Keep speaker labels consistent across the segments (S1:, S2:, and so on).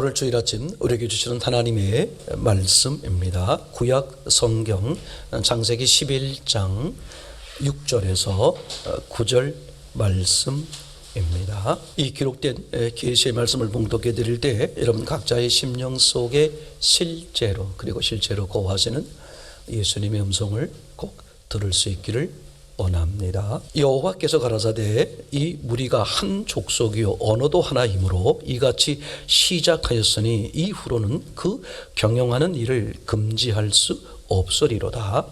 S1: 오늘 주일 아침 우리에게 주시는 하나님의 말씀입니다. 구약 성경 창세기 11장 6절에서 9절 말씀입니다. 이 기록된 계시의 말씀을 봉독해 드릴 때 여러분 각자의 심령 속에 실제로 거하시는 예수님의 음성을 꼭 들을 수 있기를 원합니다. 여호와께서 가라사대 이 무리가 한 족속이요 언어도 하나이므로 이같이 시작하였으니 이후로는 그 경영하는 일을 금지할 수 없으리로다.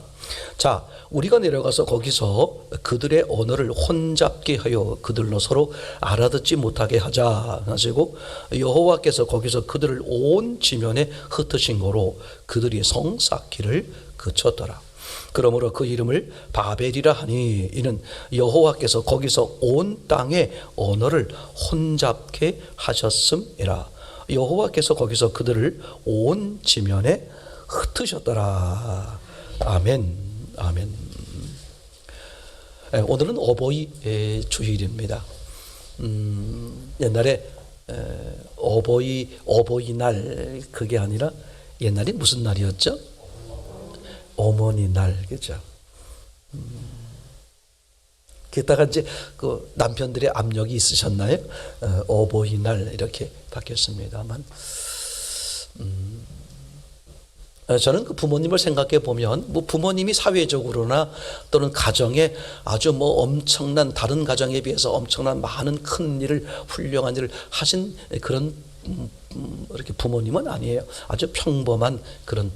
S1: 자, 우리가 내려가서 거기서 그들의 언어를 혼잡게 하여 그들로 서로 알아듣지 못하게 하자 하시고 여호와께서 거기서 그들을 온 지면에 흩으신 거로 그들이 성 쌓기를 그쳤더라. 그러므로 그 이름을 바벨이라 하니 이는 여호와께서 거기서 온 땅의 언어를 혼잡게 하셨음이라. 여호와께서 거기서 그들을 온 지면에 흩으셨더라. 아멘. 아멘. 오늘은 어버이 주일입니다. 옛날에 어버이날 그게 아니라 옛날에 무슨 날이었죠? 어머니 날, 그죠? 게다가 이제 그 남편들의 압력이 있으셨나요? 어버이날 이렇게 바뀌었습니다만, 저는 그 부모님을 생각해 보면, 뭐 부모님이 사회적으로나 또는 가정에 아주 뭐 엄청난 다른 가정에 비해서 엄청난 많은 큰 일을 훌륭한 일을 하신 그런 이렇게 부모님은 아니에요. 아주 평범한 그런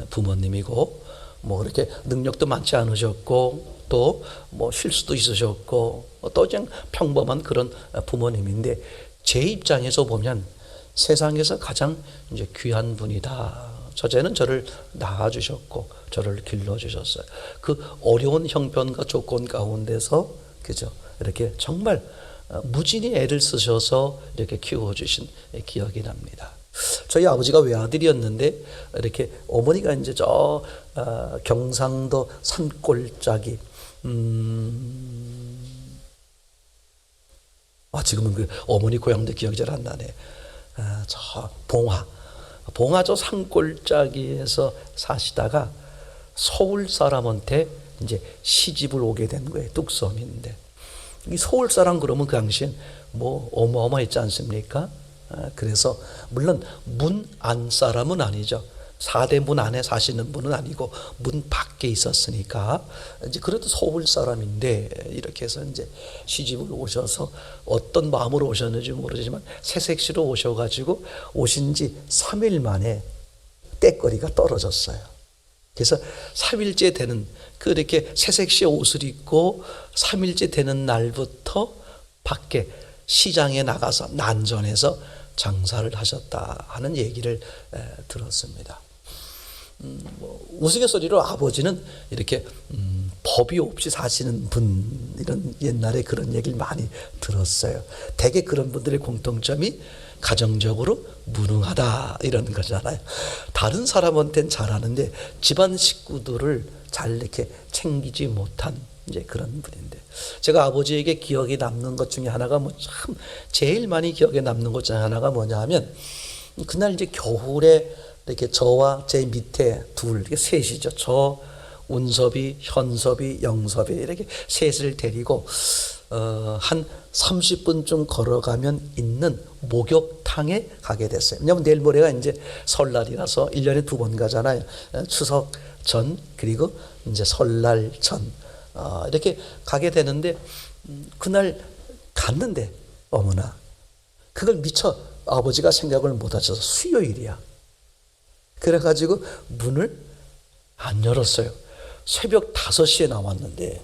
S1: 부모님이고. 뭐 그렇게 능력도 많지 않으셨고 또 뭐 실수도 있으셨고 또 그냥 평범한 그런 부모님인데 제 입장에서 보면 세상에서 가장 이제 귀한 분이다. 첫째는 저를 낳아주셨고 저를 길러주셨어요. 그 어려운 형편과 조건 가운데서 그죠? 이렇게 정말 무진히 애를 쓰셔서 이렇게 키워주신 기억이 납니다. 저희 아버지가 외아들이었는데 이렇게 어머니가 이제 저 경상도 산골짜기 지금은 그 어머니 고향도 기억이 잘 안 나네. 저 봉화 저 산골짜기에서 사시다가 서울 사람한테 이제 시집을 오게 된 거예요. 뚝섬인데 이 서울 사람 그러면 그 당시엔 뭐 어마어마했지 않습니까? 그래서 물론 문 안 사람은 아니죠. 4대 문 안에 사시는 분은 아니고 문 밖에 있었으니까 이제 그래도 서울 사람인데 이렇게 해서 이제 시집을 오셔서 어떤 마음으로 오셨는지 모르지만 새색시로 오셔가지고 오신 지 3일 만에 때거리가 떨어졌어요. 그래서 3일째 되는 그렇게 새색시 옷을 입고 3일째 되는 날부터 밖에 시장에 나가서 난전해서 장사를 하셨다 하는 얘기를 들었습니다. 우스갯소리로 아버지는 이렇게 법이 없이 사시는 분 이런 옛날에 그런 얘기를 많이 들었어요. 대개 그런 분들의 공통점이 가정적으로 무능하다 이런 거잖아요. 다른 사람한테는 잘하는데 집안 식구들을 잘 이렇게 챙기지 못한 이제 그런 분인데 제가 아버지에게 기억에 남는 것 중에 하나가 참 제일 많이 기억에 남는 것 중에 하나가 뭐냐 하면 그날 이제 겨울에 이렇게 저와 제 밑에 이렇게 셋이죠. 저 운섭이, 현섭이, 영섭이 이렇게 셋을 데리고 한 30분쯤 걸어가면 있는 목욕탕에 가게 됐어요. 왜냐하면 내일 모레가 이제 설날이라서 1년에 2번 가잖아요. 추석 전 그리고 이제 설날 전 이렇게 가게 되는데 그날 갔는데 어머나 그걸 미처 아버지가 생각을 못 하셔서 수요일이야. 그래가지고 문을 안 열었어요. 새벽 5시에 나왔는데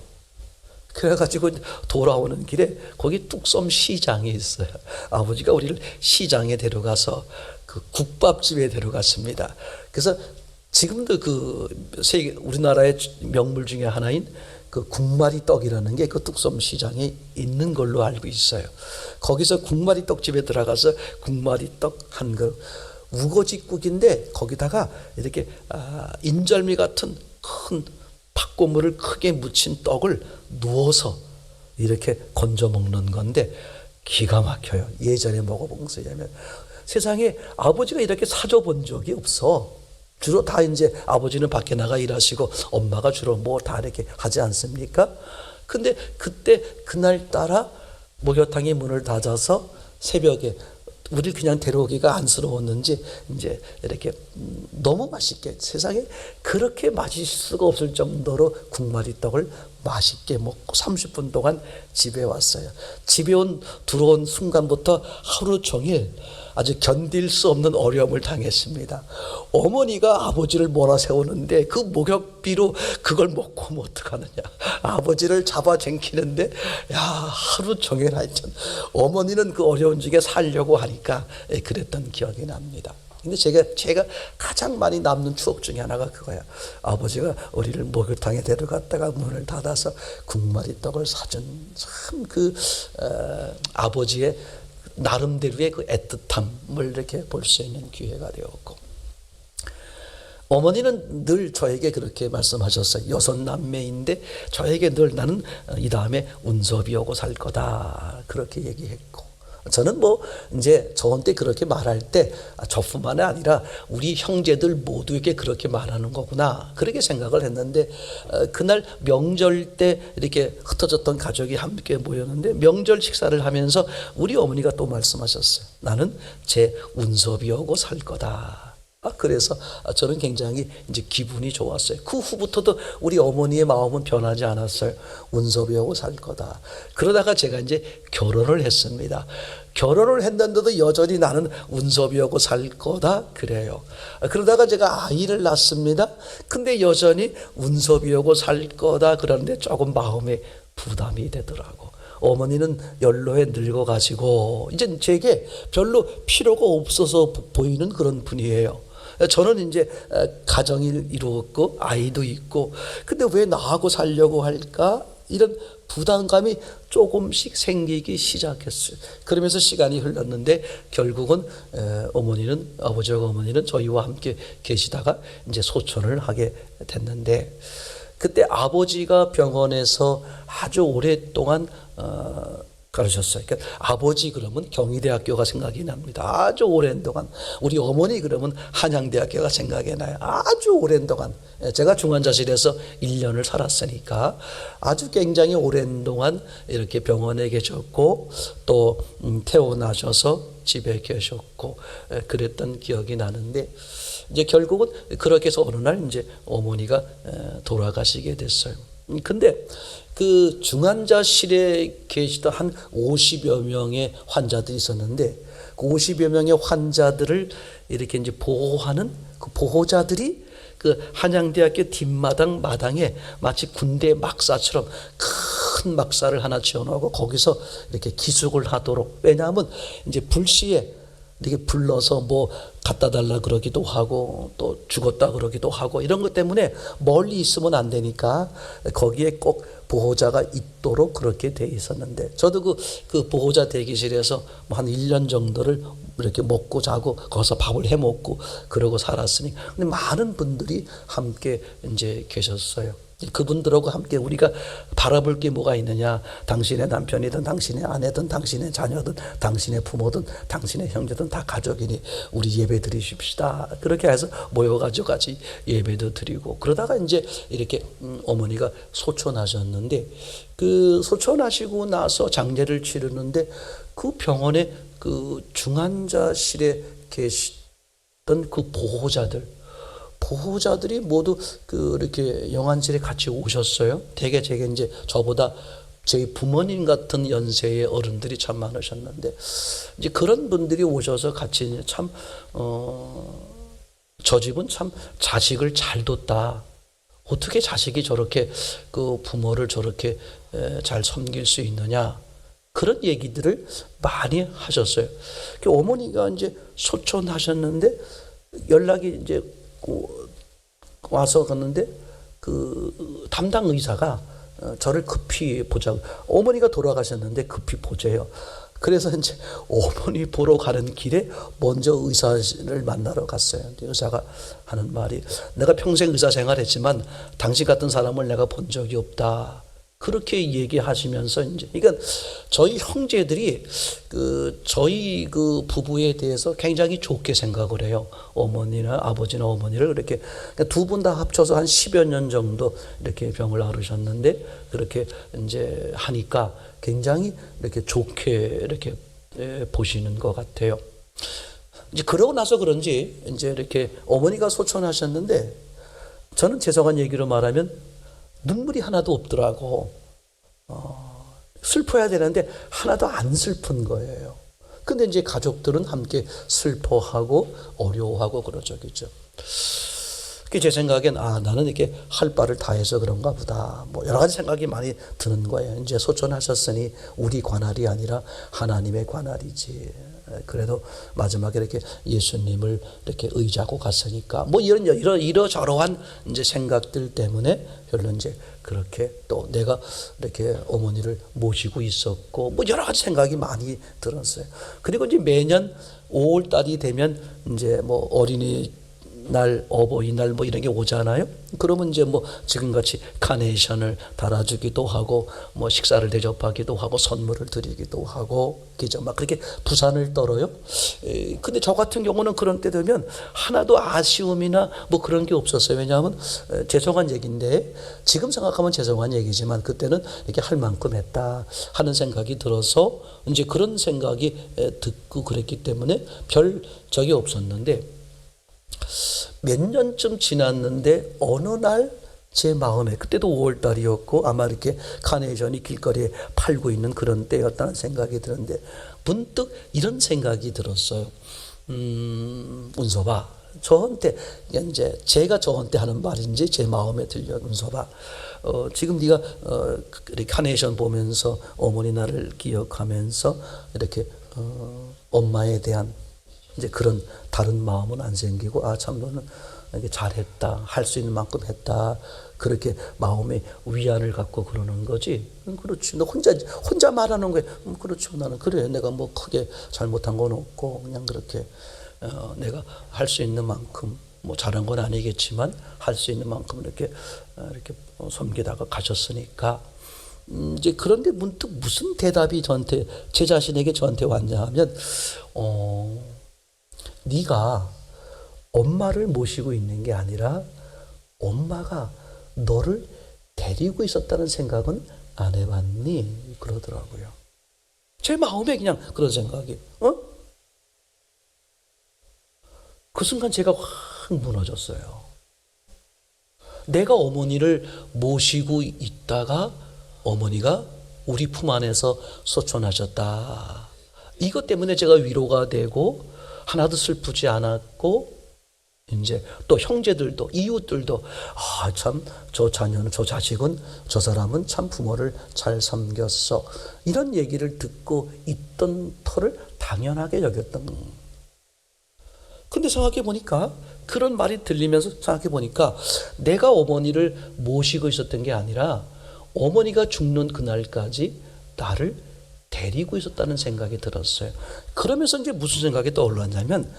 S1: 그래가지고 돌아오는 길에 거기 뚝섬 시장이 있어요. 아버지가 우리를 시장에 데려가서 그 국밥집에 데려갔습니다. 그래서 지금도 그 우리나라의 명물 중에 하나인 그 국마리 떡이라는 게 그 뚝섬 시장에 있는 걸로 알고 있어요. 거기서 국마리 떡집에 들어가서 국마리 떡 한 그릇 우거지국인데 거기다가 이렇게 인절미 같은 큰 팥고물을 크게 묻힌 떡을 누워서 이렇게 건져 먹는 건데 기가 막혀요. 예전에 먹어본 것에 의하면 세상에 아버지가 이렇게 사줘본 적이 없어. 주로 다 이제 아버지는 밖에 나가 일하시고 엄마가 주로 뭐 다 이렇게 하지 않습니까? 근데 그때 그날따라 목욕탕의 문을 닫아서 새벽에 우리 그냥 데려오기가 안쓰러웠는지 이제 이렇게 너무 맛있게, 세상에 그렇게 맛있을 수가 없을 정도로 국마리떡을 맛있게 먹고 30분 동안 집에 왔어요. 집에 들어온 순간부터 하루 종일 아주 견딜 수 없는 어려움을 당했습니다. 어머니가 아버지를 몰아세우는데 그 목욕비로 그걸 먹고 뭐 어떡하느냐. 아버지를 잡아쟁키는데 야, 하루 종일 하여튼 어머니는 그 어려운 중에 살려고 하니까 그랬던 기억이 납니다. 근데 제가 가장 많이 남는 추억 중에 하나가 그거야. 아버지가 우리를 목욕탕에 데려갔다가 문을 닫아서 국마리떡을 사준 참 아버지의 나름대로의 그 애틋함을 이렇게 볼 수 있는 기회가 되었고, 어머니는 늘 저에게 그렇게 말씀하셨어요. 6남매인데 저에게 늘 나는 이 다음에 운섭이 오고 살 거다 그렇게 얘기했고, 저는 뭐 이제 저한테 그렇게 말할 때 저뿐만 아니라 우리 형제들 모두에게 그렇게 말하는 거구나 그렇게 생각을 했는데, 그날 명절 때 이렇게 흩어졌던 가족이 함께 모였는데 명절 식사를 하면서 우리 어머니가 또 말씀하셨어요. 나는 제 운섭이 오고 살 거다. 그래서 저는 굉장히 이제 기분이 좋았어요. 그 후부터도 우리 어머니의 마음은 변하지 않았어요. 운섭이 오고 살 거다. 그러다가 제가 이제 결혼을 했습니다. 결혼을 했는데도 여전히 나는 운섭이 오고 살 거다 그래요. 그러다가 제가 아이를 낳습니다. 근데 여전히 운섭이 오고 살 거다 그러는데 조금 마음에 부담이 되더라고. 어머니는 연로에 늙어가시고 이제 제게 별로 필요가 없어서 보이는 그런 분이에요. 저는 이제 가정을 이루었고 아이도 있고, 근데 왜 나하고 살려고 할까? 이런 부담감이 조금씩 생기기 시작했어요. 그러면서 시간이 흘렀는데 결국은 아버지와 어머니는 저희와 함께 계시다가 이제 소천을 하게 됐는데, 그때 아버지가 병원에서 아주 오랫동안 가르쳤어요. 그러니까 아버지 그러면 경희대학교가 생각이 납니다. 아주 오랜 동안. 우리 어머니 그러면 한양대학교가 생각이 나요. 아주 오랜 동안. 제가 중환자실에서 1년을 살았으니까 아주 굉장히 오랜 동안 이렇게 병원에 계셨고, 또 태어나셔서 집에 계셨고 그랬던 기억이 나는데, 이제 결국은 그렇게 해서 어느 날 이제 어머니가 돌아가시게 됐어요. 근데 그 중환자실에 계시던 한 50여 명의 환자들이 있었는데, 그 50여 명의 환자들을 이렇게 이제 보호하는 그 보호자들이 그 한양대학교 뒷마당 마당에 마치 군대 막사처럼 큰 막사를 하나 지어놓고 거기서 이렇게 기숙을 하도록, 왜냐하면 이제 불시에 이렇게 불러서 뭐 갖다 달라 그러기도 하고 또 죽었다 그러기도 하고 이런 것 때문에 멀리 있으면 안 되니까 거기에 꼭 보호자가 있도록 그렇게 돼 있었는데, 저도 그 보호자 대기실에서 뭐 한 1년 정도를 이렇게 먹고 자고 거기서 밥을 해 먹고 그러고 살았으니, 근데 많은 분들이 함께 이제 계셨어요. 그분들하고 함께 우리가 바라볼 게 뭐가 있느냐. 당신의 남편이든 당신의 아내든 당신의 자녀든 당신의 부모든 당신의 형제든 다 가족이니 우리 예배 드리십시다. 그렇게 해서 모여가지고 같이 예배도 드리고, 그러다가 이제 이렇게 어머니가 소천하셨는데, 그 소천하시고 나서 장례를 치르는데 그 병원에 그 중환자실에 계시던 그 보호자들이 모두 이렇게 영안실에 같이 오셨어요. 되게 제게 이제 저보다 제 부모님 같은 연세의 어른들이 참 많으셨는데, 이제 그런 분들이 오셔서 같이 참, 저 집은 참 자식을 잘 뒀다. 어떻게 자식이 저렇게 그 부모를 저렇게 잘 섬길 수 있느냐. 그런 얘기들을 많이 하셨어요. 어머니가 이제 소천하셨는데 연락이 이제 와서 갔는데 그 담당 의사가 저를 급히 보자고, 어머니가 돌아가셨는데 급히 보재요. 그래서 이제 어머니 보러 가는 길에 먼저 의사를 만나러 갔어요. 의사가 하는 말이, 내가 평생 의사 생활했지만 당신 같은 사람을 내가 본 적이 없다. 그렇게 얘기하시면서 이제 그러니까 저희 형제들이 저희 부부에 대해서 굉장히 좋게 생각을 해요. 어머니나 아버지나 어머니를 그렇게 두 분 다 합쳐서 한 10여 년 정도 이렇게 병을 앓으셨는데 그렇게 이제 하니까 굉장히 이렇게 좋게 이렇게 보시는 것 같아요. 이제 그러고 나서 그런지 이제 이렇게 어머니가 소천하셨는데 저는 죄송한 얘기로 말하면 눈물이 하나도 없더라고. 슬퍼야 되는데 하나도 안 슬픈 거예요. 근데 이제 가족들은 함께 슬퍼하고 어려워하고 그러죠. 그죠? 그게 제 생각엔 나는 이렇게 할 바를 다해서 그런가 보다. 뭐 여러 가지 생각이 많이 드는 거예요. 이제 소천하셨으니 우리 관할이 아니라 하나님의 관할이지. 그래도 마지막에 이렇게 예수님을 이렇게 의지하고 갔으니까 뭐 이러저러한 이제 생각들 때문에 별로 이제 그렇게 또 내가 이렇게 어머니를 모시고 있었고 뭐 여러 가지 생각이 많이 들었어요. 그리고 이제 매년 5월 달이 되면 이제 뭐 어린이날, 어버이날 뭐 이런 게 오잖아요. 그러면 이제 뭐 지금같이 카네이션을 달아주기도 하고 뭐 식사를 대접하기도 하고 선물을 드리기도 하고 그죠? 막 그렇게 부산을 떨어요. 근데 저 같은 경우는 그런 때 되면 하나도 아쉬움이나 뭐 그런 게 없었어요. 왜냐하면 죄송한 얘기인데 지금 생각하면 죄송한 얘기지만 그때는 이렇게 할 만큼 했다 하는 생각이 들어서 이제 그런 생각이 듣고 그랬기 때문에 별 적이 없었는데 몇 년쯤 지났는데 어느 날 제 마음에 그때도 5월 달이었고 아마 이렇게 카네이션이 길거리에 팔고 있는 그런 때였다는 생각이 드는데 문득 이런 생각이 들었어요. 운서봐, 저한테 이제 제가 저한테 하는 말인지 제 마음에 들려. 운서봐, 지금 네가 이렇게 카네이션 보면서 어머니 날을 기억하면서 이렇게 엄마에 대한 이제 그런 다른 마음은 안 생기고 참 너는 이렇게 잘했다, 할 수 있는 만큼 했다, 그렇게 마음의 위안을 갖고 그러는 거지. 그렇지, 너 혼자 말하는 거야. 그렇죠, 나는 그래, 내가 뭐 크게 잘못한 건 없고 그냥 그렇게 내가 할 수 있는 만큼 뭐 잘한 건 아니겠지만 할 수 있는 만큼 이렇게 섬기다가 가셨으니까. 이제 그런데 문득 무슨 대답이 저한테 제 자신에게 저한테 왔냐 하면 네가 엄마를 모시고 있는 게 아니라 엄마가 너를 데리고 있었다는 생각은 안 해봤니? 그러더라고요. 제 마음에 그냥 그런 생각이. 그 순간 제가 확 무너졌어요. 내가 어머니를 모시고 있다가 어머니가 우리 품 안에서 소천하셨다. 이것 때문에 제가 위로가 되고 하나도 슬프지 않았고 이제 또 형제들도 이웃들도 참 저 자녀는 저 자식은 저 사람은 참 부모를 잘 섬겼어, 이런 얘기를 듣고 있던 터를 당연하게 여겼던 거예요. 근데 생각해 보니까 그런 말이 들리면서 생각해 보니까 내가 어머니를 모시고 있었던 게 아니라 어머니가 죽는 그날까지 나를 데리고 있었다는 생각이 들었어요. 그러면서 이제 무슨 생각이 떠올랐냐면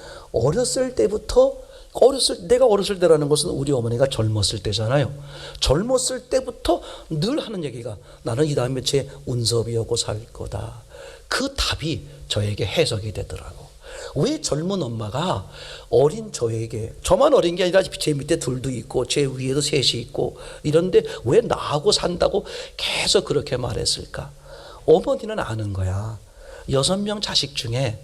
S1: 내가 어렸을 때라는 것은 우리 어머니가 젊었을 때잖아요. 젊었을 때부터 늘 하는 얘기가 나는 이 다음에 제 운섭이하고 살 거다. 그 답이 저에게 해석이 되더라고. 왜 젊은 엄마가 어린 저에게, 저만 어린 게 아니라 제 밑에 둘도 있고 제 위에도 셋이 있고 이런데 왜 나하고 산다고 계속 그렇게 말했을까? 어머니는 아는 거야. 6명 자식 중에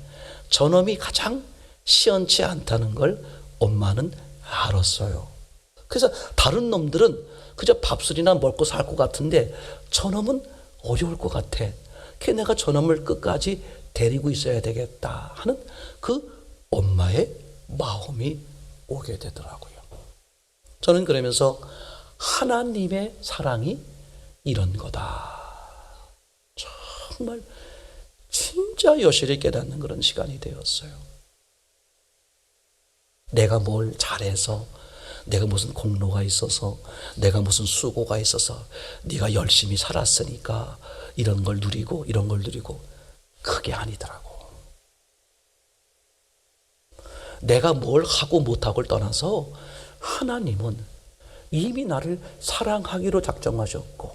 S1: 저놈이 가장 시원치 않다는 걸 엄마는 알았어요. 그래서 다른 놈들은 그저 밥술이나 먹고 살 것 같은데 저놈은 어려울 것 같아. 그래서 내가 저놈을 끝까지 데리고 있어야 되겠다 하는 그 엄마의 마음이 오게 되더라고요. 저는 그러면서 하나님의 사랑이 이런 거다. 정말 진짜 여실히 깨닫는 그런 시간이 되었어요. 내가 뭘 잘해서, 내가 무슨 공로가 있어서, 내가 무슨 수고가 있어서, 네가 열심히 살았으니까 이런 걸 누리고 이런 걸 누리고, 그게 아니더라고. 내가 뭘 하고 못하고를 떠나서 하나님은 이미 나를 사랑하기로 작정하셨고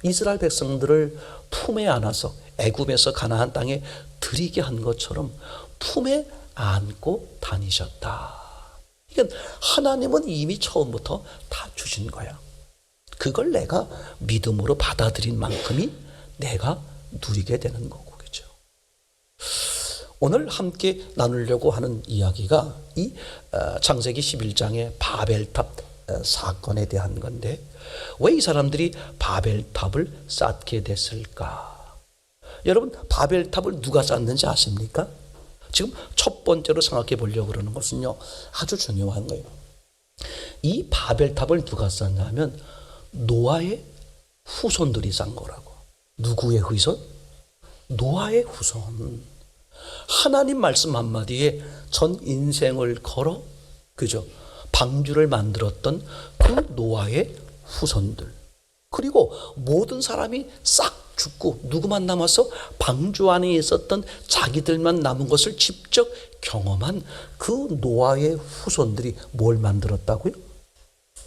S1: 이스라엘 백성들을 품에 안아서 애굽에서 가나안 땅에 들이게 한 것처럼 품에 안고 다니셨다. 이건 하나님은 이미 처음부터 다 주신 거야. 그걸 내가 믿음으로 받아들인 만큼이 내가 누리게 되는 거고, 그죠? 오늘 함께 나누려고 하는 이야기가 이 창세기 11장의 바벨탑 사건에 대한 건데, 왜 이 사람들이 바벨탑을 쌓게 됐을까? 여러분, 바벨탑을 누가 쌓는지 아십니까? 지금 첫 번째로 생각해 보려고 그러는 것은요, 아주 중요한 거예요. 이 바벨탑을 누가 쌓냐면 노아의 후손들이 쌓은 거라고. 누구의 후손? 노아의 후손. 하나님 말씀 한마디에 전 인생을 걸어, 그죠? 방주를 만들었던 그 노아의 후손들. 그리고 모든 사람이 싹 죽고 누구만 남아서 방주 안에 있었던 자기들만 남은 것을 직접 경험한 그 노아의 후손들이 뭘 만들었다고요?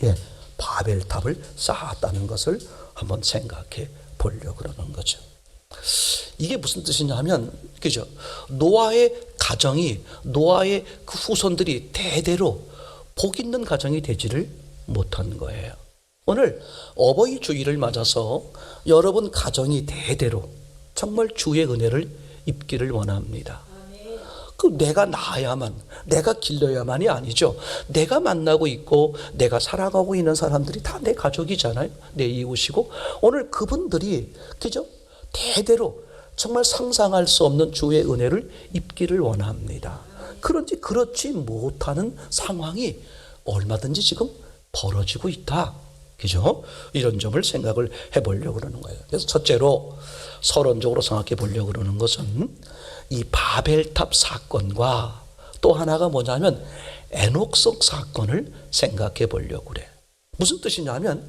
S1: 예, 바벨탑을 쌓았다는 것을 한번 생각해 보려고 그러는 거죠. 이게 무슨 뜻이냐 하면, 그죠? 노아의 가정이, 노아의 그 후손들이 대대로 복 있는 가정이 되지를 못한 거예요. 오늘 어버이 주일을 맞아서 여러분 가정이 대대로 정말 주의 은혜를 입기를 원합니다. 그 내가 낳아야만, 내가 길러야만이 아니죠. 내가 만나고 있고 내가 살아가고 있는 사람들이 다 내 가족이잖아요. 내 이웃이고. 오늘 그분들이, 그죠? 대대로 정말 상상할 수 없는 주의 은혜를 입기를 원합니다. 그런지 그렇지 못하는 상황이 얼마든지 지금 벌어지고 있다. 그죠? 이런 점을 생각을 해보려고 그러는 거예요. 그래서 첫째로 서론적으로 생각해 보려고 그러는 것은 이 바벨탑 사건과 또 하나가 뭐냐면 에녹성 사건을 생각해 보려고 그래. 무슨 뜻이냐면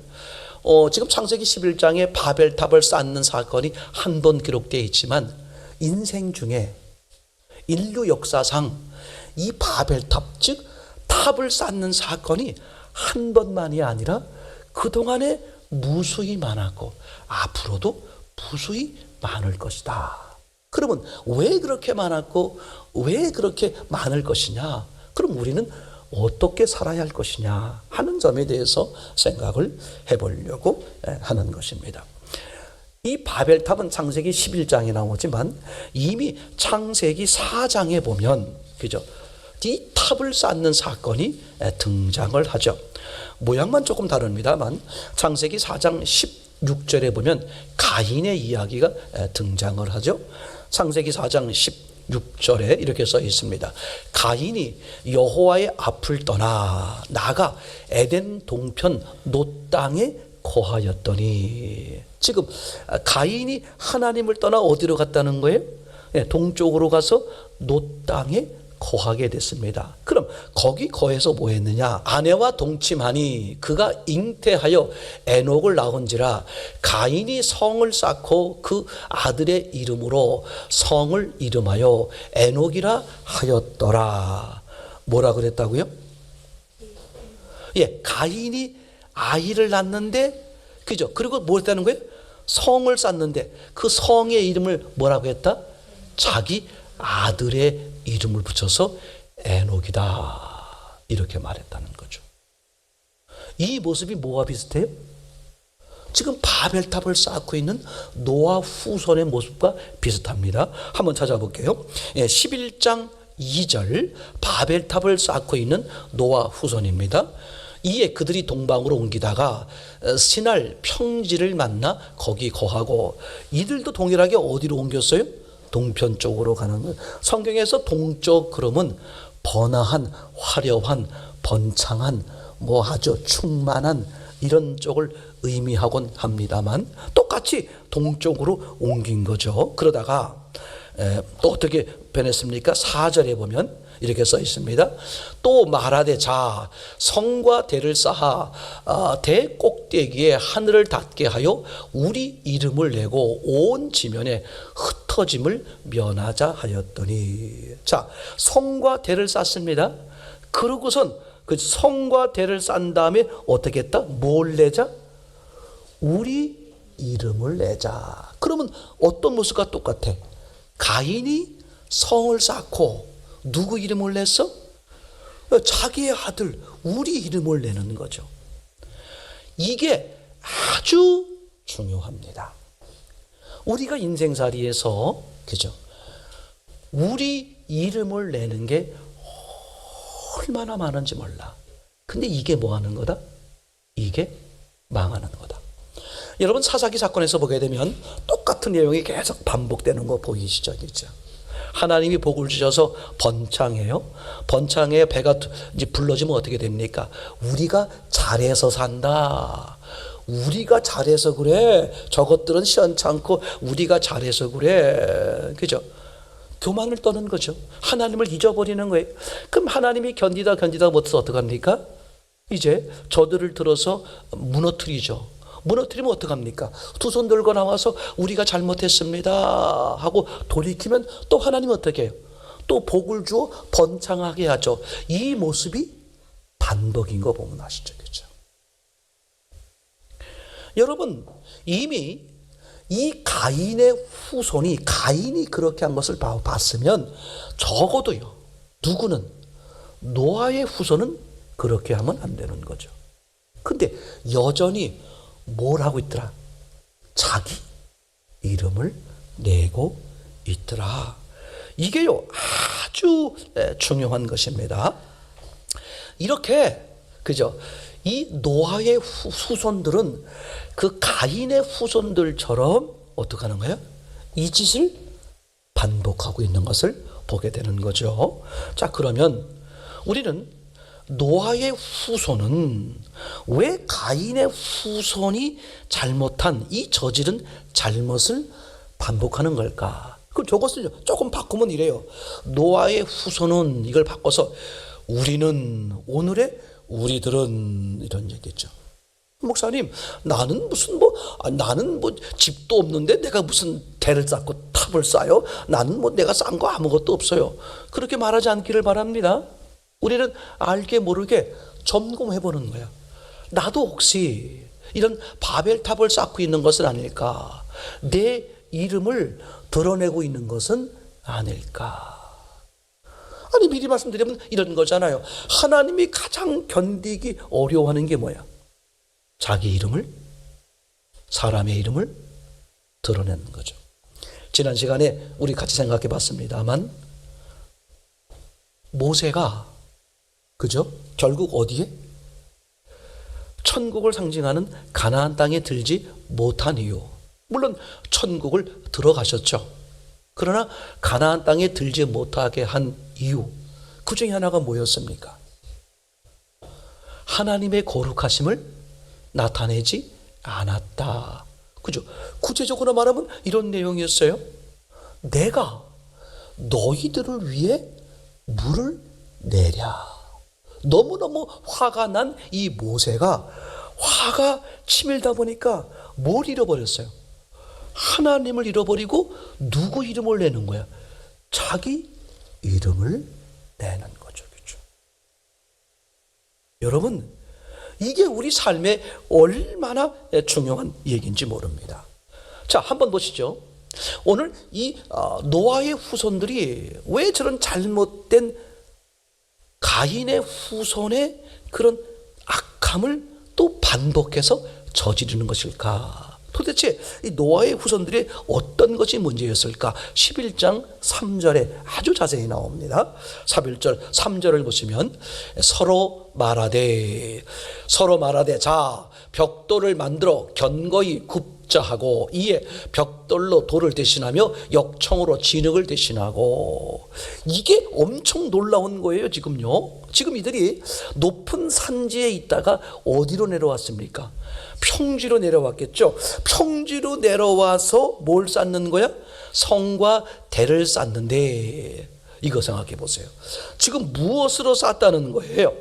S1: 지금 창세기 11장에 바벨탑을 쌓는 사건이 한 번 기록되어 있지만 인생 중에 인류 역사상 이 바벨탑, 즉 탑을 쌓는 사건이 한 번만이 아니라 그동안에 무수히 많았고 앞으로도 무수히 많을 것이다. 그러면 왜 그렇게 많았고 왜 그렇게 많을 것이냐? 그럼 우리는 어떻게 살아야 할 것이냐 하는 점에 대해서 생각을 해보려고 하는 것입니다. 이 바벨탑은 창세기 11장에 나오지만 이미 창세기 4장에 보면, 그죠? 이 탑을 쌓는 사건이 등장을 하죠. 모양만 조금 다릅니다만 창세기 4장 16절에 보면 가인의 이야기가 등장을 하죠. 창세기 4장 16절에 이렇게 써 있습니다. 가인이 여호와의 앞을 떠나 나가 에덴 동편 놋 땅에 거하였더니, 지금 가인이 하나님을 떠나 어디로 갔다는 거예요? 동쪽으로 가서 놋 땅에 거하게 됐습니다. 그럼 거기 거해서 뭐 했느냐? 아내와 동침하니 그가 잉태하여 에녹을 낳은지라 가인이 성을 쌓고 그 아들의 이름으로 성을 이름하여 에녹이라 하였더라. 뭐라 그랬다고요? 예, 가인이 아이를 낳는데, 그죠? 그리고 뭐 했다는 거예요? 성을 쌓는데 그 성의 이름을 뭐라고 했다? 자기 아들의 이름을 붙여서 에녹이다, 이렇게 말했다는 거죠. 이 모습이 뭐와 비슷해요? 지금 바벨탑을 쌓고 있는 노아 후손의 모습과 비슷합니다. 한번 찾아볼게요. 11장 2절 바벨탑을 쌓고 있는 노아 후손입니다. 이에 그들이 동방으로 옮기다가 시날 평지를 만나 거기 거하고, 이들도 동일하게 어디로 옮겼어요? 동편 쪽으로 가는 것. 성경에서 동쪽 그러면 번화한, 화려한, 번창한, 뭐 아주 충만한 이런 쪽을 의미하곤 합니다만 똑같이 동쪽으로 옮긴 거죠. 그러다가 또 어떻게 변했습니까? 4절에 보면 이렇게 써 있습니다. 또 말하되 자 성과 대를 쌓아 대 꼭대기에 하늘을 닿게 하여 우리 이름을 내고 온 지면에 흩어짐을 면하자 하였더니, 자 성과 대를 쌓습니다. 그러고선 그 성과 대를 쌓은 다음에 어떻게 했다? 뭘 내자? 우리 이름을 내자. 그러면 어떤 모습과 똑같아? 가인이 성을 쌓고 누구 이름을 냈어? 자기의 아들 우리 이름을 내는 거죠. 이게 아주 중요합니다. 우리가 인생살이에서 그죠? 우리 이름을 내는 게 얼마나 많은지 몰라. 근데 이게 뭐 하는 거다? 이게 망하는 거다. 여러분 사사기 사건에서 보게 되면 똑같은 내용이 계속 반복되는 거 보이시죠? 그죠? 하나님이 복을 주셔서 번창해요. 번창에 배가 이제 불러지면 어떻게 됩니까? 우리가 잘해서 산다. 우리가 잘해서 그래. 저것들은 시원찮고 우리가 잘해서 그래. 그죠? 교만을 떠는 거죠. 하나님을 잊어버리는 거예요. 그럼 하나님이 견디다 못해서 어떡합니까? 이제 저들을 들어서 무너뜨리죠. 무너뜨리면 어떡합니까? 두 손 들고 나와서 우리가 잘못했습니다 하고 돌이키면 또 하나님은 어떻게 해요? 또 복을 주어 번창하게 하죠. 이 모습이 반복인 거 보면 아시죠? 그죠? 여러분 이미 이 가인의 후손이 가인이 그렇게 한 것을 봤으면 적어도요. 누구는 노아의 후손은 그렇게 하면 안 되는 거죠. 근데 여전히 뭘 하고 있더라? 자기 이름을 내고 있더라. 이게요 아주 중요한 것입니다. 이렇게 그죠? 이 노아의 후손들은 그 가인의 후손들처럼 어떻게 하는 거예요? 이 짓을 반복하고 있는 것을 보게 되는 거죠. 자, 그러면 우리는 노아의 후손은 왜 가인의 후손이 잘못한 이 저지른 잘못을 반복하는 걸까? 그럼 저것을 조금 바꾸면 이래요. 노아의 후손은 이걸 바꿔서 우리는 오늘의 우리들은 이런 얘기죠. 목사님, 나는 나는 집도 없는데 내가 무슨 대를 쌓고 탑을 쌓아요? 나는 내가 쌓은 거 아무것도 없어요. 그렇게 말하지 않기를 바랍니다. 우리는 알게 모르게 점검해 보는 거야. 나도 혹시 이런 바벨탑을 쌓고 있는 것은 아닐까? 내 이름을 드러내고 있는 것은 아닐까? 아니 미리 말씀드리면 이런 거잖아요. 하나님이 가장 견디기 어려워하는 게 뭐야? 자기 이름을, 사람의 이름을 드러내는 거죠. 지난 시간에 우리 같이 생각해 봤습니다만 모세가 그죠? 결국 어디에? 천국을 상징하는 가나안 땅에 들지 못한 이유. 물론 천국을 들어가셨죠. 그러나 가나안 땅에 들지 못하게 한 이유. 그 중에 하나가 뭐였습니까? 하나님의 거룩하심을 나타내지 않았다. 그죠? 구체적으로 말하면 이런 내용이었어요. 내가 너희들을 위해 물을 내랴. 너무너무 화가 난 이 모세가 화가 치밀다 보니까 뭘 잃어버렸어요? 하나님을 잃어버리고 누구 이름을 내는 거야? 자기 이름을 내는 거죠. 그렇죠? 여러분, 이게 우리 삶에 얼마나 중요한 얘기인지 모릅니다. 자, 한번 보시죠. 오늘 이 노아의 후손들이 왜 저런 잘못된 가인의 후손의 그런 악함을 또 반복해서 저지르는 것일까? 도대체 이 노아의 후손들이 어떤 것이 문제였을까? 11장 3절에 아주 자세히 나옵니다. 11절 3절을 보시면 서로 말하되 자 벽돌을 만들어 견고히 굽자 하고 이에 벽돌로 돌을 대신하며 역청으로 진흙을 대신하고. 이게 엄청 놀라운 거예요. 지금요. 지금 이들이 높은 산지에 있다가 어디로 내려왔습니까? 평지로 내려왔겠죠. 평지로 내려와서 뭘 쌓는 거야? 성과 대를 쌓는데, 이거 생각해 보세요. 지금 무엇으로 쌓았다는 거예요?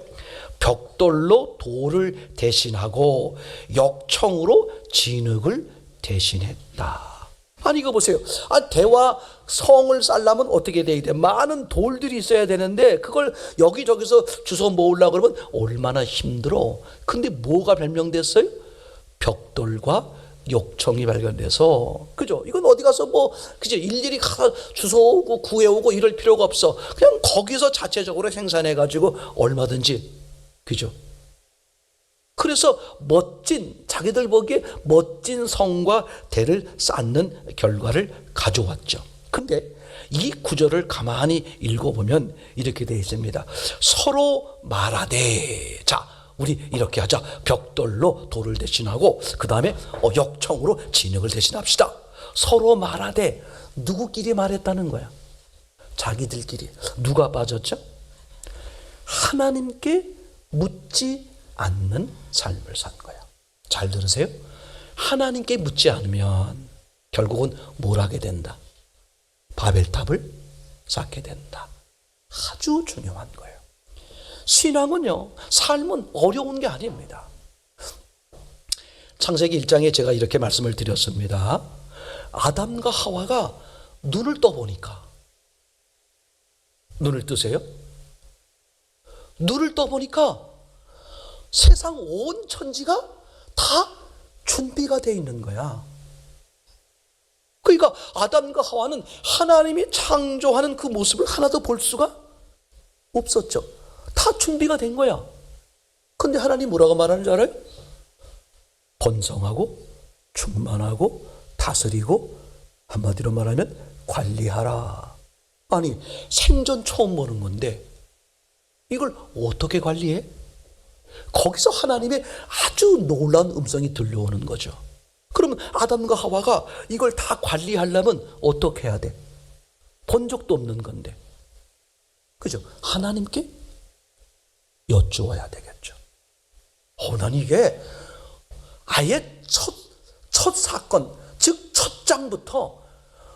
S1: 벽돌로 돌을 대신하고 역청으로 진흙을 대신했다. 아니 이거 보세요. 대와 성을 쌓려면 어떻게 돼야 돼? 많은 돌들이 있어야 되는데 그걸 여기저기서 주워 모으려고 그러면 얼마나 힘들어. 근데 뭐가 발명됐어요? 벽돌과 욕청이 발견돼서, 그죠? 이건 어디 가서 뭐, 그죠? 일일이 가서 주워오고 구해오고 이럴 필요가 없어. 그냥 거기서 자체적으로 생산해가지고 얼마든지, 그죠? 그래서 자기들 보기에 멋진 성과 대를 쌓는 결과를 가져왔죠. 근데 이 구절을 가만히 읽어보면 이렇게 되어 있습니다. 서로 말하되, 자, 우리 이렇게 하자. 벽돌로 돌을 대신하고 그 다음에 역청으로 진흙을 대신합시다. 서로 말하되, 누구끼리 말했다는 거야? 자기들끼리. 누가 빠졌죠? 하나님께 묻지 않는 삶을 산 거야. 잘 들으세요. 하나님께 묻지 않으면 결국은 뭘 하게 된다? 바벨탑을 쌓게 된다. 아주 중요한 거예요. 신앙은요, 삶은 어려운 게 아닙니다. 창세기 1장에 제가 이렇게 말씀을 드렸습니다. 아담과 하와가 눈을 떠보니까, 눈을 뜨세요? 눈을 떠보니까 세상 온 천지가 다 준비가 되어 있는 거야. 그러니까 아담과 하와는 하나님이 창조하는 그 모습을 하나도 볼 수가 없었죠. 다 준비가 된 거야. 근데 하나님 뭐라고 말하는 줄 알아요? 번성하고 충만하고 다스리고, 한마디로 말하면 관리하라. 아니, 생전 처음 보는 건데 이걸 어떻게 관리해? 거기서 하나님의 아주 놀라운 음성이 들려오는 거죠. 그러면 아담과 하와가 이걸 다 관리하려면 어떻게 해야 돼? 본 적도 없는 건데, 그죠? 하나님께 여쭈어야 되겠죠. 난 이게 아예 첫 사건, 즉 첫 장부터,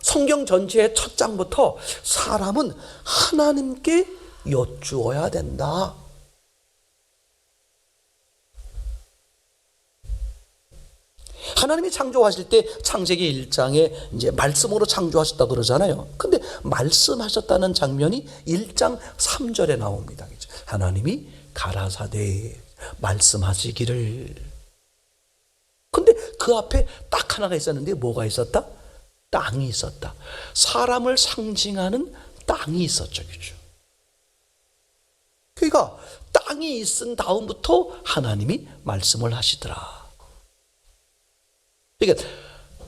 S1: 성경 전체의 첫 장부터 사람은 하나님께 여쭈어야 된다. 하나님이 창조하실 때 창세기 1장에 이제 말씀으로 창조하셨다 그러잖아요. 근데 말씀하셨다는 장면이 1장 3절에 나옵니다. 하나님이 가라사대 말씀하시기를. 근데 그 앞에 딱 하나가 있었는데 뭐가 있었다? 땅이 있었다. 사람을 상징하는 땅이 있었죠. 그죠? 그러니까 땅이 있은 다음부터 하나님이 말씀을 하시더라. 그러니까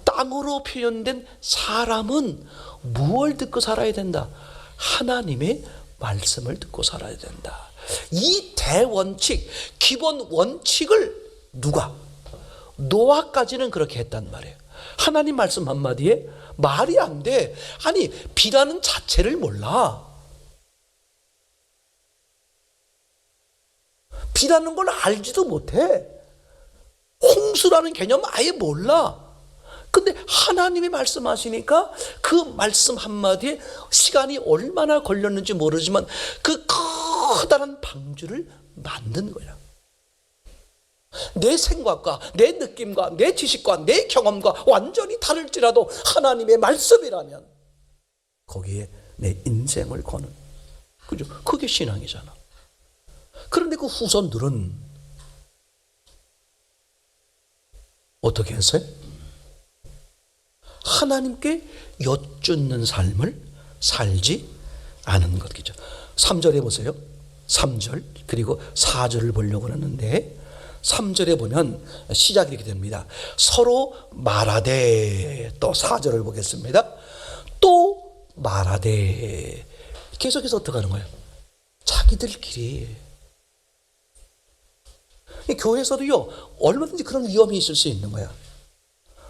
S1: 땅으로 표현된 사람은 무엇을 듣고 살아야 된다? 하나님의 말씀을 듣고 살아야 된다. 이 대원칙, 기본 원칙을 누가? 노아까지는 그렇게 했단 말이에요. 하나님 말씀 한마디에 말이 안 돼. 아니, 비라는 자체를 몰라. 비라는 걸 알지도 못해. 홍수라는 개념 아예 몰라. 근데 하나님이 말씀하시니까 그 말씀 한마디에 시간이 얼마나 걸렸는지 모르지만 그 커다란 방주를 만든 거야. 내 생각과 내 느낌과 내 지식과 내 경험과 완전히 다를지라도 하나님의 말씀이라면 거기에 내 인생을 거는, 그죠? 그게 신앙이잖아. 그런데 그 후손들은 어떻게 했어요? 하나님께 여쭙는 삶을 살지 않은 것이죠. 3절에 보세요. 3절 그리고 4절을 보려고 하는데 3절에 보면 시작이 이렇게 됩니다. 서로 말하되, 또 4절을 보겠습니다. 또 말하되. 계속해서 어떻게 하는 거예요? 자기들끼리. 교회에서도요, 얼마든지 그런 위험이 있을 수 있는 거야.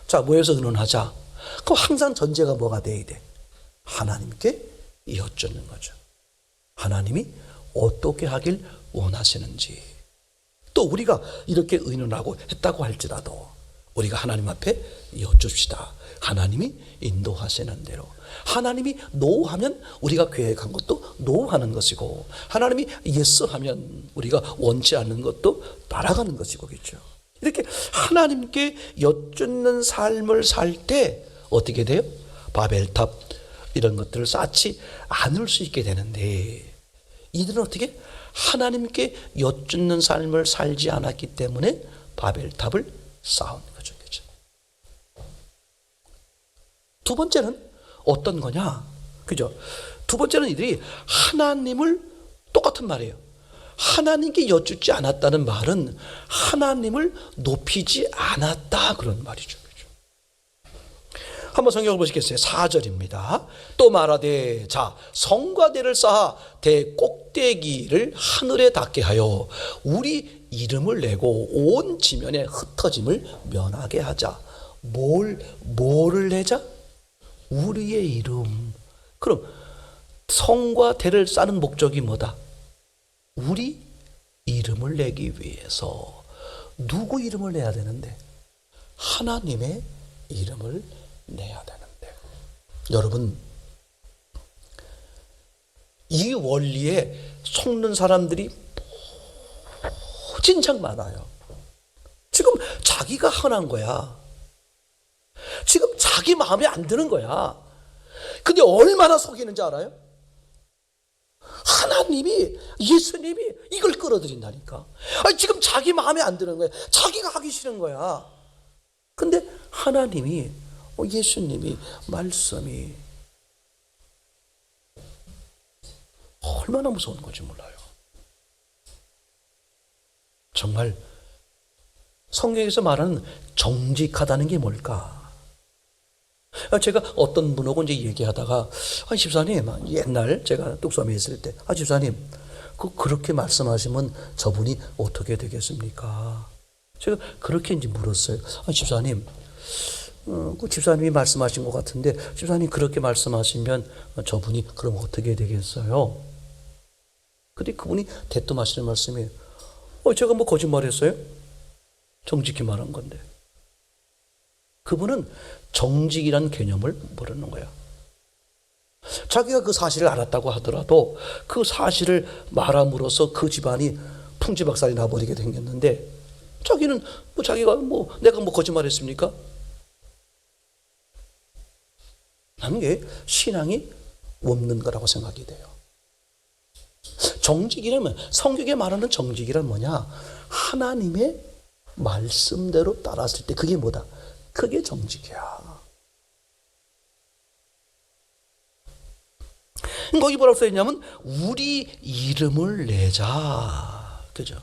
S1: 자, 모여서 의논하자. 그럼 항상 전제가 뭐가 돼야 돼? 하나님께 여쭙는 거죠. 하나님이 어떻게 하길 원하시는지. 또 우리가 이렇게 의논하고 했다고 할지라도 우리가 하나님 앞에 여쭙시다. 하나님이 인도하시는 대로. 하나님이 노하면 우리가 계획한 것도 노하는 것이고, 하나님이 예스하면 우리가 원치 않는 것도 따라가는 것이고, 그렇죠? 이렇게 하나님께 여쭙는 삶을 살 때 어떻게 돼요? 바벨탑 이런 것들을 쌓지 않을 수 있게 되는데, 이들은 어떻게? 하나님께 여쭙는 삶을 살지 않았기 때문에 바벨탑을 쌓은 거죠. 그렇죠? 두 번째는 어떤 거냐? 그죠? 두 번째는 이들이 하나님을 똑같은 말이에요. 하나님께 여쭙지 않았다는 말은 하나님을 높이지 않았다 그런 말이죠. 그죠? 한번 성경을 보시겠어요? 4절입니다. 또 말하되 자 성과대를 쌓아 대 꼭대기를 하늘에 닿게 하여 우리 이름을 내고 온 지면에 흩어짐을 면하게 하자. 뭐를 내자? 우리의 이름. 그럼 성과 대를 쌓는 목적이 뭐다? 우리 이름을 내기 위해서. 누구 이름을 내야 되는데? 하나님의 이름을 내야 되는데. 여러분, 이 원리에 속는 사람들이 진작 많아요. 지금 자기가 흔한 거야. 지금 자기 마음에 안 드는 거야. 근데 얼마나 속이는지 알아요? 하나님이, 예수님이 이걸 끌어들인다니까. 아니, 지금 자기 마음에 안 드는 거야. 자기가 하기 싫은 거야. 근데 하나님이, 예수님이, 말씀이 얼마나 무서운 건지 몰라요. 정말 성경에서 말하는 정직하다는 게 뭘까? 제가 어떤 분하고 이제 얘기하다가, 집사님, 옛날 제가 뚝섬에 있을 때, 집사님, 그렇게 말씀하시면 저분이 어떻게 되겠습니까? 제가 그렇게 이제 물었어요. 집사님, 그 집사님이 말씀하신 것 같은데, 집사님 그렇게 말씀하시면 저분이 그럼 어떻게 되겠어요? 근데 그분이 대뜸하시는 말씀이, 제가 뭐 거짓말했어요? 정직히 말한 건데. 그분은 정직이란 개념을 모르는 거야. 자기가 그 사실을 알았다고 하더라도 그 사실을 말함으로써 그 집안이 풍지박살이 나버리게 생겼는데, 자기는 자기가 내가 거짓말했습니까? 나는 게 신앙이 없는 거라고 생각이 돼요. 정직이라면, 성경에 말하는 정직이란 뭐냐? 하나님의 말씀대로 따랐을 때 그게 뭐다? 그게 정직이야. 거기 뭐라고 써있냐면 우리 이름을 내자. 그죠?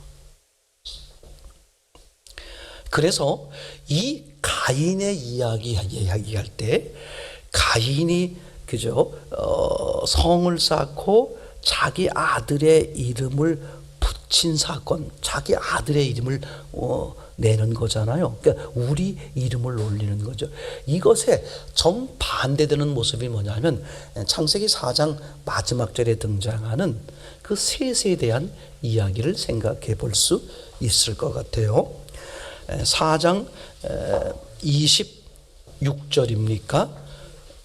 S1: 그래서 이 가인의 이야기할 때 가인이 그죠? 성을 쌓고 자기 아들의 이름을 붙인 사건, 자기 아들의 이름을 내는 거잖아요. 그러니까 우리 이름을 올리는 거죠. 이것에 정반대되는 모습이 뭐냐면 창세기 4장 마지막 절에 등장하는 그 셋에 대한 이야기를 생각해 볼 수 있을 것 같아요. 4장 26절입니까?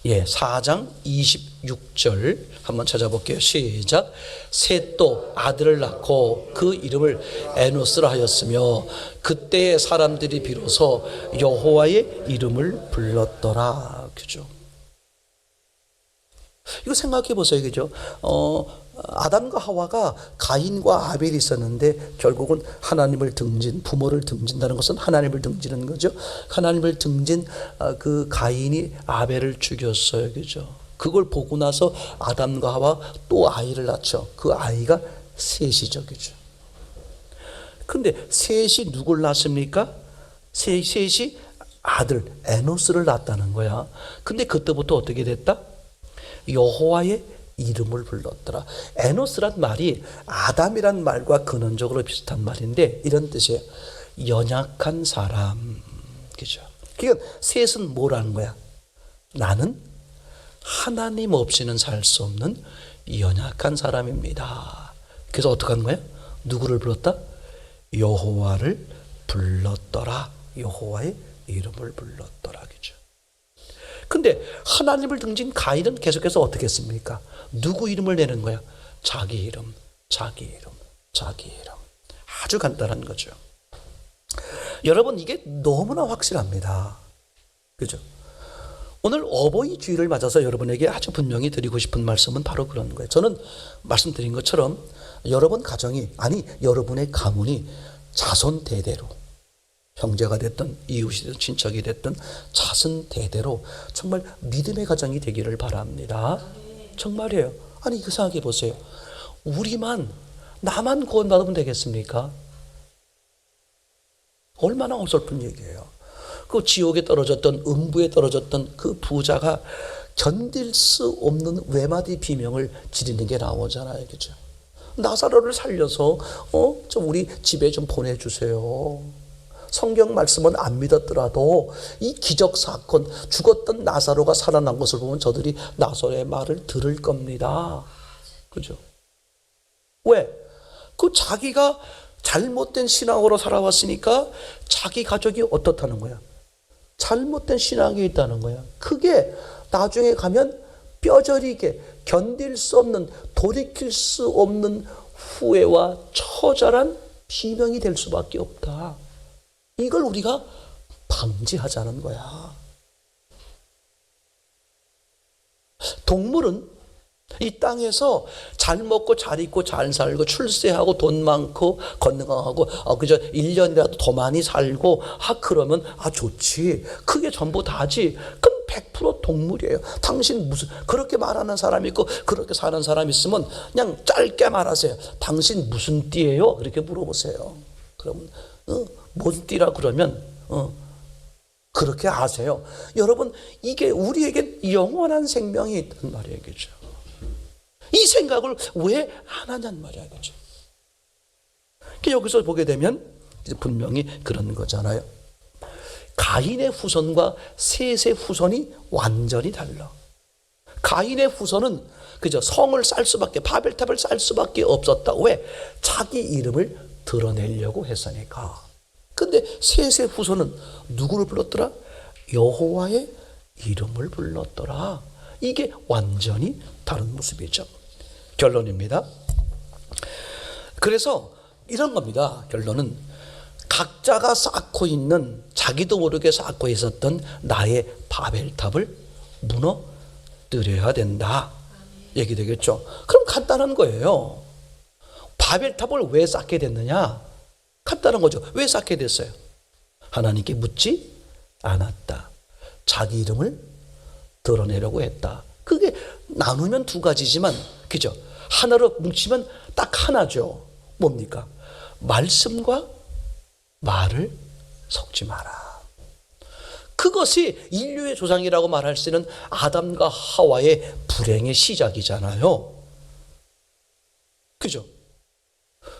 S1: 예, 4장 26절 한번 찾아볼게요. 시작. 셋도 아들을 낳고 그 이름을 에노스라 하였으며 그때의 사람들이 비로소 여호와의 이름을 불렀더라. 그죠? 이거 생각해 보세요. 그죠? 아담과 하와가 가인과 아벨이 있었는데 결국은 하나님을 부모를 등진다는 것은 하나님을 등지는 거죠. 하나님을 등진 그 가인이 아벨을 죽였어요. 그죠? 그걸 보고 나서 아담과 하와 또 아이를 낳죠. 그 아이가 셋이죠. 그죠? 근데 셋이 누굴 낳습니까? 셋이 아들 에노스를 낳았다는 거야. 근데 그때부터 어떻게 됐다? 여호와의 이름을 불렀더라. 에노스란 말이 아담이란 말과 근원적으로 비슷한 말인데 이런 뜻이에요. 연약한 사람. 그죠? 그러니까 셋은 뭐라는 거야? 나는 하나님 없이는 살 수 없는 연약한 사람입니다. 그래서 어떻게 하는 거야? 누구를 불렀다? 여호와를 불렀더라. 여호와의 이름을 불렀더라. 그죠? 근데 하나님을 등진 가인은 계속해서 어떻게 했습니까? 누구 이름을 내는 거야? 자기 이름, 자기 이름, 자기 이름. 아주 간단한 거죠. 여러분, 이게 너무나 확실합니다. 그죠? 오늘 어버이 주일을 맞아서 여러분에게 아주 분명히 드리고 싶은 말씀은 바로 그런 거예요. 저는 말씀드린 것처럼 여러분 가정이, 아니 여러분의 가문이 자손 대대로 형제가 됐든 이웃이 됐든 친척이 됐든 자손 대대로 정말 믿음의 가정이 되기를 바랍니다. 정말이에요. 아니 그 생각해 보세요. 나만 구원받으면 되겠습니까? 얼마나 어설픈 얘기예요. 그 지옥에 떨어졌던, 음부에 떨어졌던 그 부자가 견딜 수 없는 외마디 비명을 지르는 게 나오잖아요. 그죠? 나사로를 살려서 좀 우리 집에 좀 보내주세요. 성경 말씀은 안 믿었더라도 이 기적 사건, 죽었던 나사로가 살아난 것을 보면 저들이 나사로의 말을 들을 겁니다. 그죠? 왜? 그 자기가 잘못된 신앙으로 살아왔으니까 자기 가족이 어떻다는 거야? 잘못된 신앙이 있다는 거야. 그게 나중에 가면 뼈저리게 견딜 수 없는, 돌이킬 수 없는 후회와 처절한 비명이 될 수밖에 없다. 이걸 우리가 방지하자는 거야. 동물은 이 땅에서 잘 먹고 잘 입고 잘 살고 출세하고 돈 많고 건강하고 그저 1년이라도 더 많이 살고 그러면 좋지. 그게 전부 다지. 그럼 100% 동물이에요. 당신 무슨 그렇게 말하는 사람이 있고 그렇게 사는 사람이 있으면 그냥 짧게 말하세요. 당신 무슨 띠예요? 그렇게 물어보세요. 그러면 뭔 띠라 그러면 그렇게 아세요. 여러분 이게 우리에겐 영원한 생명이 있단 말이에요. 그죠? 이 생각을 왜 안 하냔 말이야. 그죠? 여기서 보게 되면 분명히 그런 거잖아요. 가인의 후손과 셋의 후손이 완전히 달라. 가인의 후손은 그저 성을 쌓을 수밖에, 바벨탑을 쌓을 수밖에 없었다. 왜? 자기 이름을 드러내려고 했으니까. 근데 셋의 후손은 누구를 불렀더라? 여호와의 이름을 불렀더라. 이게 완전히 다른 모습이죠. 결론입니다. 그래서 이런 겁니다. 결론은 각자가 쌓고 있는, 자기도 모르게 쌓고 있었던 나의 바벨탑을 무너뜨려야 된다. 얘기되겠죠. 그럼 간단한 거예요. 바벨탑을 왜 쌓게 됐느냐? 간단한 거죠. 왜 쌓게 됐어요? 하나님께 묻지 않았다. 자기 이름을 드러내려고 했다. 그게 나누면 두 가지지만, 그죠? 하나로 뭉치면 딱 하나죠. 뭡니까? 말씀과 말을 섞지 마라. 그것이 인류의 조상이라고 말할 수 있는 아담과 하와의 불행의 시작이잖아요. 그죠?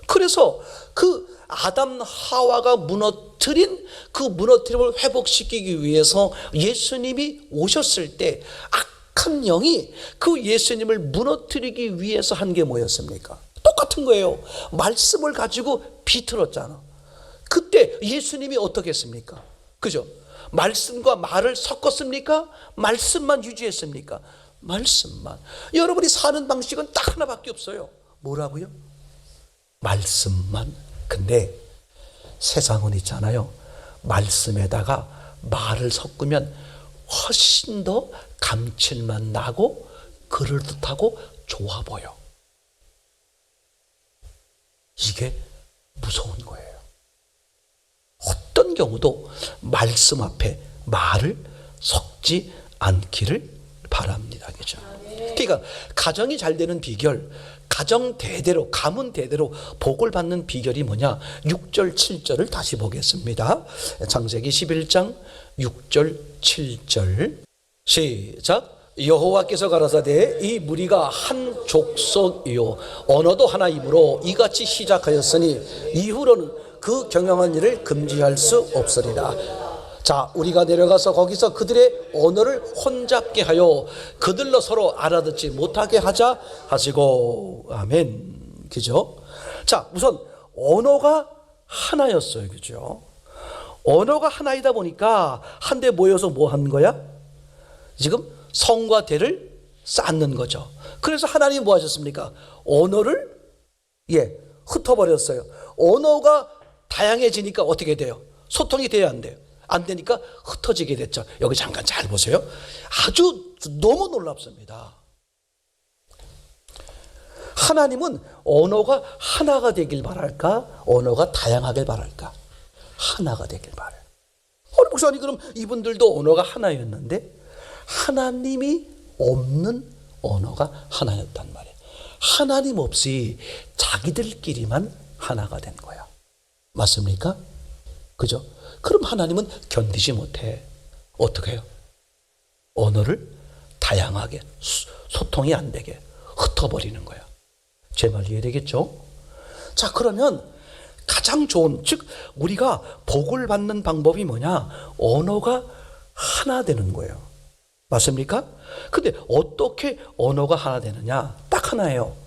S1: 그래서 그 아담 하와가 무너뜨린 그 무너뜨림을 회복시키기 위해서 예수님이 오셨을 때 악한 영이 그 예수님을 무너뜨리기 위해서 한 게 뭐였습니까? 똑같은 거예요. 말씀을 가지고 비틀었잖아. 그때 예수님이 어떻게 했습니까? 그죠? 말씀과 말을 섞었습니까? 말씀만 유지했습니까? 말씀만. 여러분이 사는 방식은 딱 하나밖에 없어요. 뭐라고요? 말씀만. 근데 세상은 있잖아요. 말씀에다가 말을 섞으면 훨씬 더 감칠맛 나고 그럴듯하고 좋아 보여. 이게 무서운 거예요. 어떤 경우도 말씀 앞에 말을 섞지 않기를 바랍니다. 그죠? 그러니까 가정이 잘 되는 비결, 가정 대대로, 가문 대대로 복을 받는 비결이 뭐냐? 6절, 7절을 다시 보겠습니다. 창세기 11장 6절, 7절 시작. 여호와께서 가라사대 이 무리가 한 족속이요 언어도 하나이므로 이같이 시작하였으니 이후로는 그 경영한 일을 금지할 수 없으리라. 자, 우리가 내려가서 거기서 그들의 언어를 혼잡게 하여 그들로 서로 알아듣지 못하게 하자 하시고. 아멘. 그죠? 자, 우선 언어가 하나였어요. 그죠? 언어가 하나이다 보니까 한데 모여서 뭐 하는 거야? 지금 성과 대를 쌓는 거죠. 그래서 하나님이 뭐 하셨습니까? 언어를 흩어버렸어요. 언어가 다양해지니까 어떻게 돼요? 소통이 돼야 안 돼요? 안 되니까 흩어지게 됐죠. 여기 잠깐 잘 보세요. 아주 너무 놀랍습니다. 하나님은 언어가 하나가 되길 바랄까? 언어가 다양하길 바랄까? 하나가 되길 바라요. 목사님, 그럼 이분들도 언어가 하나였는데 하나님이 없는 언어가 하나였단 말이에요. 하나님 없이 자기들끼리만 하나가 된 거야. 맞습니까? 그죠? 그럼 하나님은 견디지 못해. 어떻게 해요? 언어를 다양하게 소통이 안 되게 흩어버리는 거야. 제 말 이해되겠죠? 자, 그러면 가장 좋은, 즉 우리가 복을 받는 방법이 뭐냐? 언어가 하나 되는 거예요. 맞습니까? 근데 어떻게 언어가 하나 되느냐? 딱 하나예요.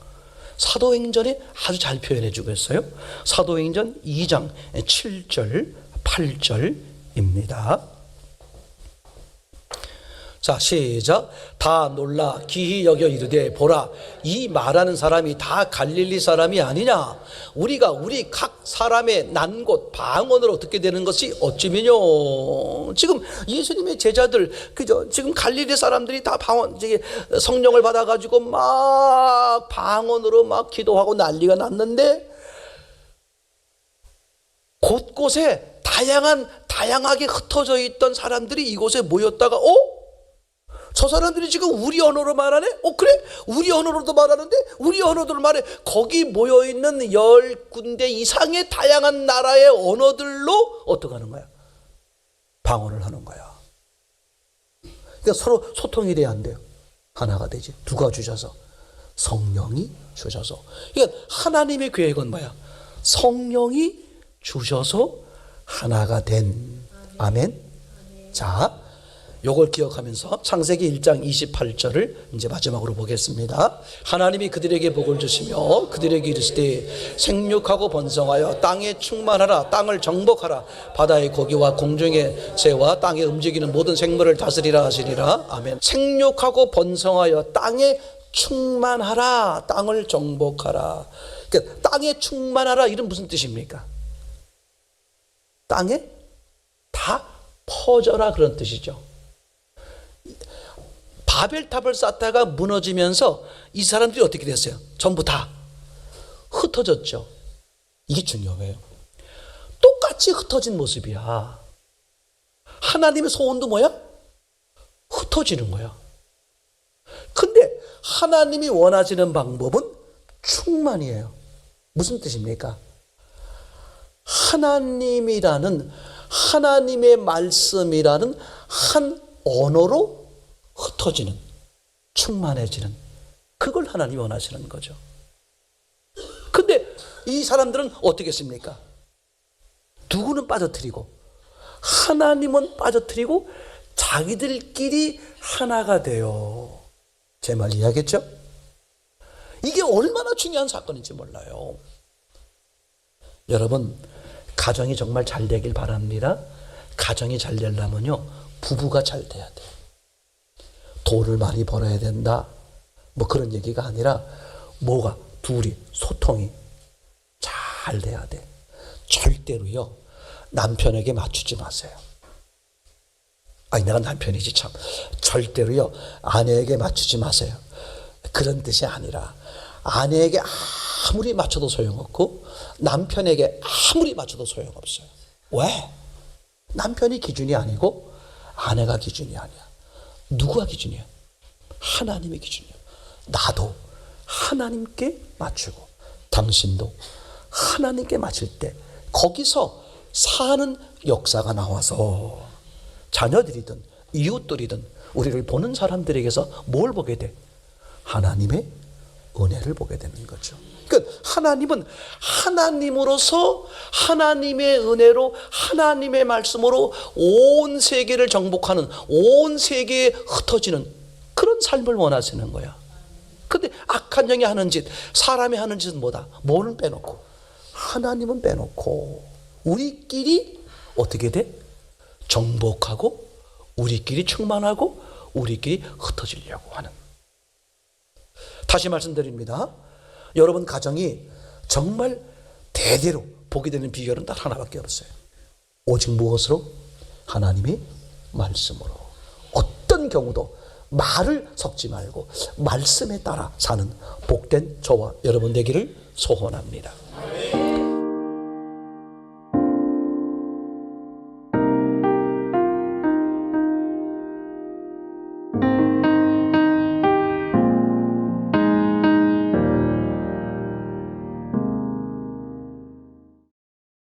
S1: 사도행전에 아주 잘 표현해 주고 있어요. 사도행전 2장 7절 8절입니다. 자, 시작. 다 놀라 기히 여겨 이르되 보라, 이 말하는 사람이 다 갈릴리 사람이 아니냐? 우리가 우리 각 사람의 난 곳 방언으로 듣게 되는 것이 어찌미뇨? 지금 예수님의 제자들, 그죠? 지금 갈릴리 사람들이 다 방언, 성령을 받아가지고 막 방언으로 막 기도하고 난리가 났는데, 곳곳에 다양하게 흩어져 있던 사람들이 이곳에 모였다가, 저 사람들이 지금 우리 언어로 말하네? 그래? 우리 언어로도 말하는데? 우리 언어로 말해. 거기 모여있는 10군데 이상의 다양한 나라의 언어들로 어떻게 하는 거야? 방언을 하는 거야. 그러니까 서로 소통이 돼야 안 돼요. 하나가 되지. 누가 주셔서? 성령이 주셔서. 그러니까 하나님의 계획은 뭐야? 성령이 주셔서 하나가 된. 아멘. 자, 요걸 기억하면서 창세기 1장 28절을 이제 마지막으로 보겠습니다. 하나님이 그들에게 복을 주시며 그들에게 이르시되 생육하고 번성하여 땅에 충만하라. 땅을 정복하라. 바다의 고기와 공중의 새와 땅에 움직이는 모든 생물을 다스리라 하시니라. 아멘. 생육하고 번성하여 땅에 충만하라. 땅을 정복하라. 그러니까 땅에 충만하라, 이런 무슨 뜻입니까? 땅에 다 퍼져라, 그런 뜻이죠. 바벨탑을 쌓다가 무너지면서 이 사람들이 어떻게 됐어요? 전부 다 흩어졌죠. 이게 중요해요. 똑같이 흩어진 모습이야. 하나님의 소원도 뭐야? 흩어지는 거야. 근데 하나님이 원하시는 방법은 충만이에요. 무슨 뜻입니까? 하나님이라는, 하나님의 말씀이라는 한 언어로 흩어지는, 충만해지는, 그걸 하나님이 원하시는 거죠. 근데 이 사람들은 어떻게 했습니까? 누구는 빠져뜨리고 하나님은 빠져뜨리고 자기들끼리 하나가 돼요. 제 말 이해하겠죠? 이게 얼마나 중요한 사건인지 몰라요. 여러분, 가정이 정말 잘 되길 바랍니다. 가정이 잘 되려면요, 부부가 잘 돼야 돼요. 돈을 많이 벌어야 된다, 뭐 그런 얘기가 아니라 뭐가, 둘이 소통이 잘 돼야 돼. 절대로요 남편에게 맞추지 마세요. 아니, 내가 남편이지 참. 절대로요 아내에게 맞추지 마세요. 그런 뜻이 아니라 아내에게 아무리 맞춰도 소용없고 남편에게 아무리 맞춰도 소용없어요. 왜? 남편이 기준이 아니고 아내가 기준이 아니야. 누구가 기준이야? 하나님의 기준이야. 나도 하나님께 맞추고 당신도 하나님께 맞출 때 거기서 사는 역사가 나와서 자녀들이든 이웃들이든 우리를 보는 사람들에게서 뭘 보게 돼? 하나님의 은혜를 보게 되는 거죠. 그러니까 하나님은 하나님으로서 하나님의 은혜로 하나님의 말씀으로 온 세계를 정복하는, 온 세계에 흩어지는 그런 삶을 원하시는 거야. 근데 악한 영이 하는 짓, 사람이 하는 짓은 뭐다? 뭐는 빼놓고 하나님은 빼놓고 우리끼리 어떻게 돼? 정복하고 우리끼리 충만하고 우리끼리 흩어지려고 하는. 다시 말씀드립니다. 여러분 가정이 정말 대대로 복이 되는 비결은 딱 하나밖에 없어요. 오직 무엇으로? 하나님의 말씀으로. 어떤 경우도 말을 섞지 말고 말씀에 따라 사는 복된 저와 여러분 되기를 소원합니다.